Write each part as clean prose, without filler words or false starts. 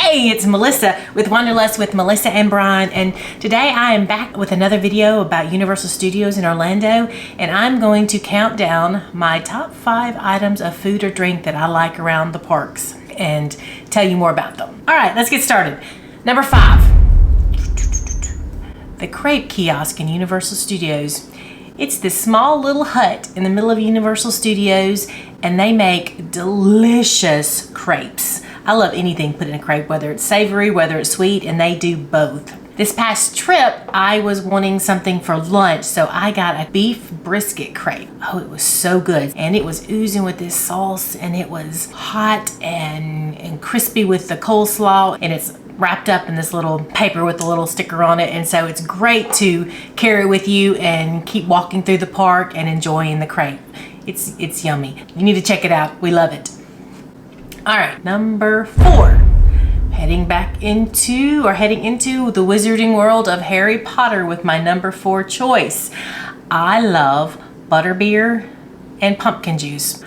Hey, it's Melissa with Wanderlust with Melissa and Brian, and today I am back with another video about Universal Studios in Orlando, and I'm going to count down my top 5 items of food or drink that I like around the parks and tell you more about them. All right, let's get started. Number 5, the crepe kiosk in Universal Studios. It's this small little hut in the middle of Universal Studios, and they make delicious crepes. I love anything put in a crepe, whether it's savory, whether it's sweet, and they do both. This past trip, I was wanting something for lunch, so I got a beef brisket crepe. Oh, it was so good. And it was oozing with this sauce, and it was hot and crispy with the coleslaw, and it's wrapped up in this little paper with a little sticker on it, and so it's great to carry with you and keep walking through the park and enjoying the crepe. It's yummy. You need to check it out. We love it. All right, number 4, heading into the wizarding world of Harry Potter with my number 4 choice. I love butterbeer and pumpkin juice.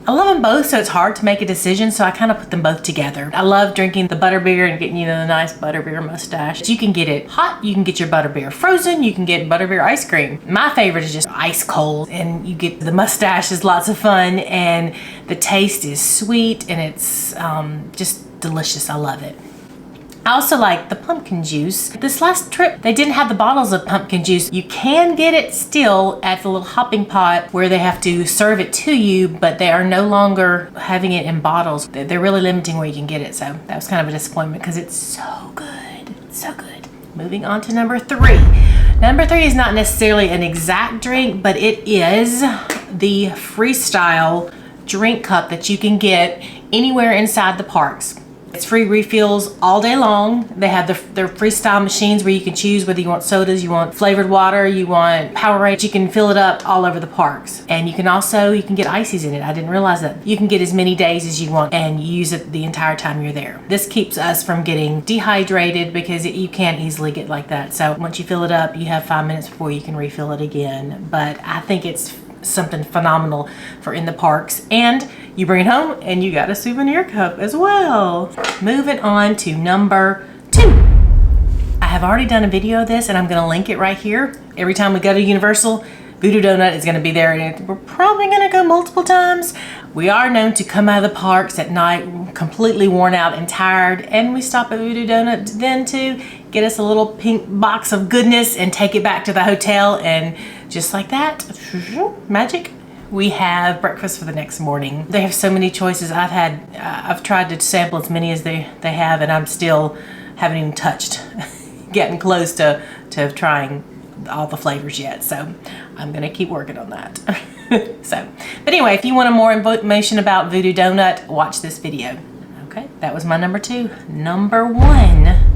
I love them both, so it's hard to make a decision, so I kind of put them both together. I love drinking the butterbeer and getting, the nice butterbeer mustache. You can get it hot, you can get your butterbeer frozen, you can get butterbeer ice cream. My favorite is just ice cold, and you get the mustache is lots of fun, and the taste is sweet, and it's just delicious. I love it. I also like the pumpkin juice. This last trip, they didn't have the bottles of pumpkin juice. You can get it still at the little hopping pot where they have to serve it to you, but they are no longer having it in bottles. They're really limiting where you can get it, so that was kind of a disappointment because it's so good. It's so good. Moving on to number 3. Number 3 is not necessarily an exact drink, but it is the Freestyle drink cup that you can get anywhere inside the parks. It's free refills all day long. They have their Freestyle machines where you can choose whether you want sodas, you want flavored water, you want Powerade. You can fill it up all over the parks. And you can get ices in it. I didn't realize that. You can get as many days as you want and use it the entire time you're there. This keeps us from getting dehydrated because you can easily get like that. So once you fill it up, you have 5 minutes before you can refill it again. But I think it's something phenomenal for in the parks, and you bring it home and you got a souvenir cup as well. Moving on to number 2. I have already done a video of this, and I'm going to link it right here. Every time we go to Universal, Voodoo Donut is going to be there, and we're probably going to go multiple times. We are known to come out of the parks at night completely worn out and tired, and we stop at Voodoo Donut then to get us a little pink box of goodness and take it back to the hotel, and just like that, magic, we have breakfast for the next morning. They have so many choices. I've tried to sample as many as they have, and I'm still haven't even touched getting close to trying all the flavors yet, so I'm gonna keep working on that. But anyway, if you want more information about Voodoo Donut, watch this video. Okay, that was my number 2. Number 1,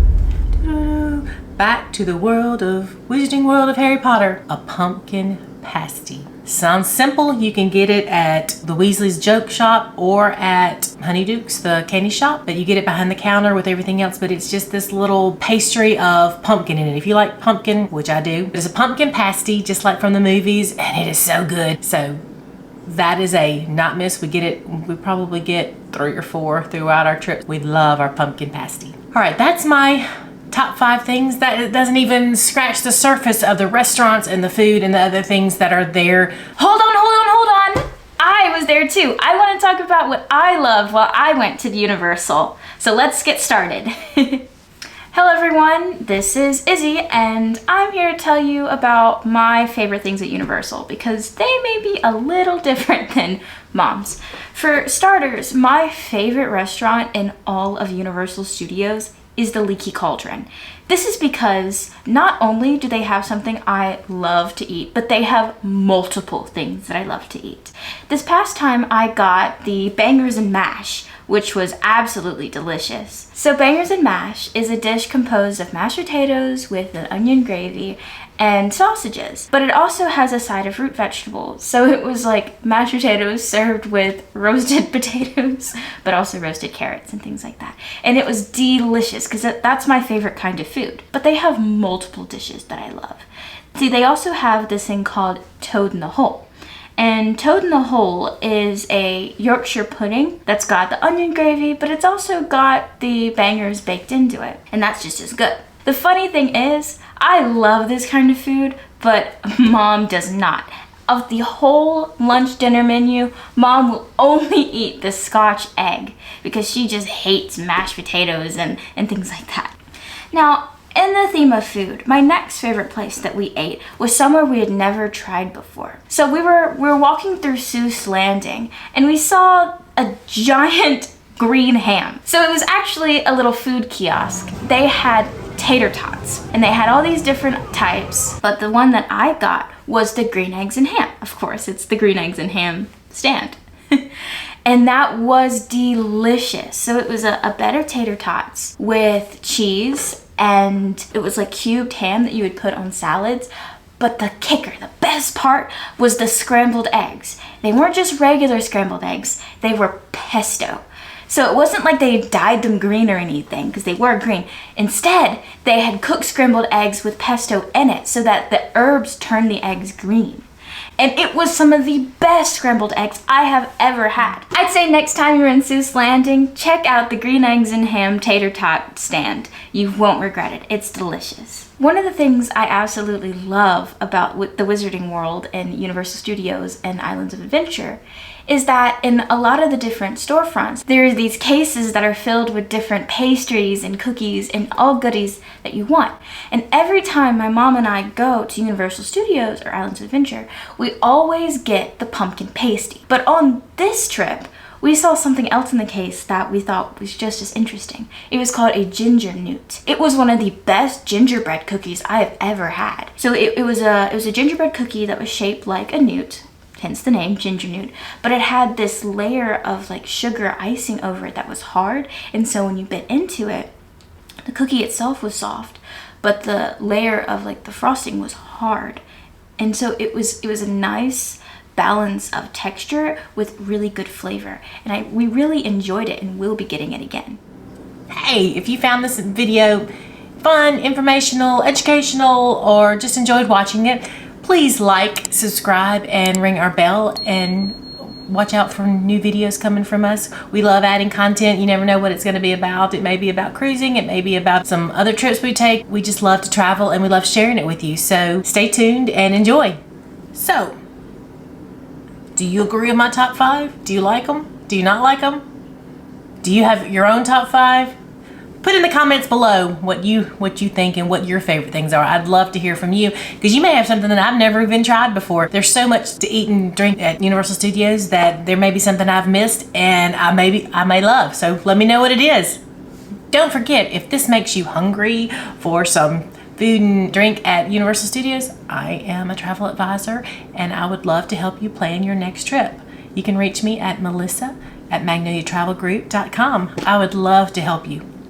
back to the wizarding world of Harry Potter, a pumpkin pasty. Sounds simple. You can get it at the Weasley's Joke Shop or at Honeyduke's, the candy shop, but you get it behind the counter with everything else, but it's just this little pastry of pumpkin in it. If you like pumpkin, which I do, it's a pumpkin pasty just like from the movies, and it is so good. So that is a not miss. We probably get 3 or 4 throughout our trip. We love our pumpkin pasty. All right, that's my top 5 things. That doesn't even scratch the surface of the restaurants and the food and the other things that are there. Hold on. I was there too. I want to talk about what I loved while I went to the Universal. So let's get started. Hello everyone, this is Izzy, and I'm here to tell you about my favorite things at Universal because they may be a little different than Mom's. For starters, my favorite restaurant in all of Universal Studios is the Leaky Cauldron. This is because not only do they have something I love to eat, but they have multiple things that I love to eat. This past time I got the bangers and mash, which was absolutely delicious. So bangers and mash is a dish composed of mashed potatoes with an onion gravy and sausages, but it also has a side of root vegetables. So it was like mashed potatoes served with roasted potatoes, but also roasted carrots and things like that. And it was delicious because that's my favorite kind of food. But they have multiple dishes that I love. See, they also have this thing called Toad in the Hole. And Toad in the Hole is a Yorkshire pudding that's got the onion gravy, but it's also got the bangers baked into it. And that's just as good. The funny thing is, I love this kind of food, but Mom does not. Of the whole lunch dinner menu, Mom will only eat the Scotch egg because she just hates mashed potatoes and things like that. Now, in the theme of food, my next favorite place that we ate was somewhere we had never tried before. So we were walking through Seuss Landing and we saw a giant green ham. So it was actually a little food kiosk. They had tater tots and they had all these different types, but the one that I got was the green eggs and ham. Of course, it's the green eggs and ham stand. And that was delicious. So it was a bed of tater tots with cheese, and it was like cubed ham that you would put on salads. But the kicker, the best part, was the scrambled eggs. They weren't just regular scrambled eggs, they were pesto. So it wasn't like they dyed them green or anything, because they were green. Instead, they had cooked scrambled eggs with pesto in it so that the herbs turned the eggs green. And it was some of the best scrambled eggs I have ever had. I'd say next time you're in Seuss Landing, check out the green eggs and ham tater tot stand. You won't regret it. It's delicious. One of the things I absolutely love about the Wizarding World and Universal Studios and Islands of Adventure is that in a lot of the different storefronts, there are these cases that are filled with different pastries and cookies and all goodies that you want. And every time my mom and I go to Universal Studios or Islands of Adventure, we always get the pumpkin pasty. But on this trip, we saw something else in the case that we thought was just as interesting. It was called a ginger newt. It was one of the best gingerbread cookies I have ever had. So it was a gingerbread cookie that was shaped like a newt, hence the name ginger newt, but it had this layer of like sugar icing over it that was hard, and so when you bit into it, the cookie itself was soft, but the layer of like the frosting was hard. And so it was a nice balance of texture with really good flavor, and we really enjoyed it and will be getting it again. Hey, if you found this video fun, informational, educational, or just enjoyed watching it, please like, subscribe, and ring our bell, and watch out for new videos coming from us. We love adding content. You never know what it's going to be about. It may be about cruising. It may be about some other trips we take. We just love to travel and we love sharing it with you. So stay tuned and enjoy. So, do you agree with my top 5? Do you like them? Do you not like them? Do you have your own top 5? Put in the comments below what you think and what your favorite things are. I'd love to hear from you, because you may have something that I've never even tried before. There's so much to eat and drink at Universal Studios that there may be something I've missed and I may love. So let me know what it is. Don't forget, if this makes you hungry for some food and drink at Universal Studios, I am a travel advisor and I would love to help you plan your next trip. You can reach me at melissa@magnoliatravelgroup.com. I would love to help you.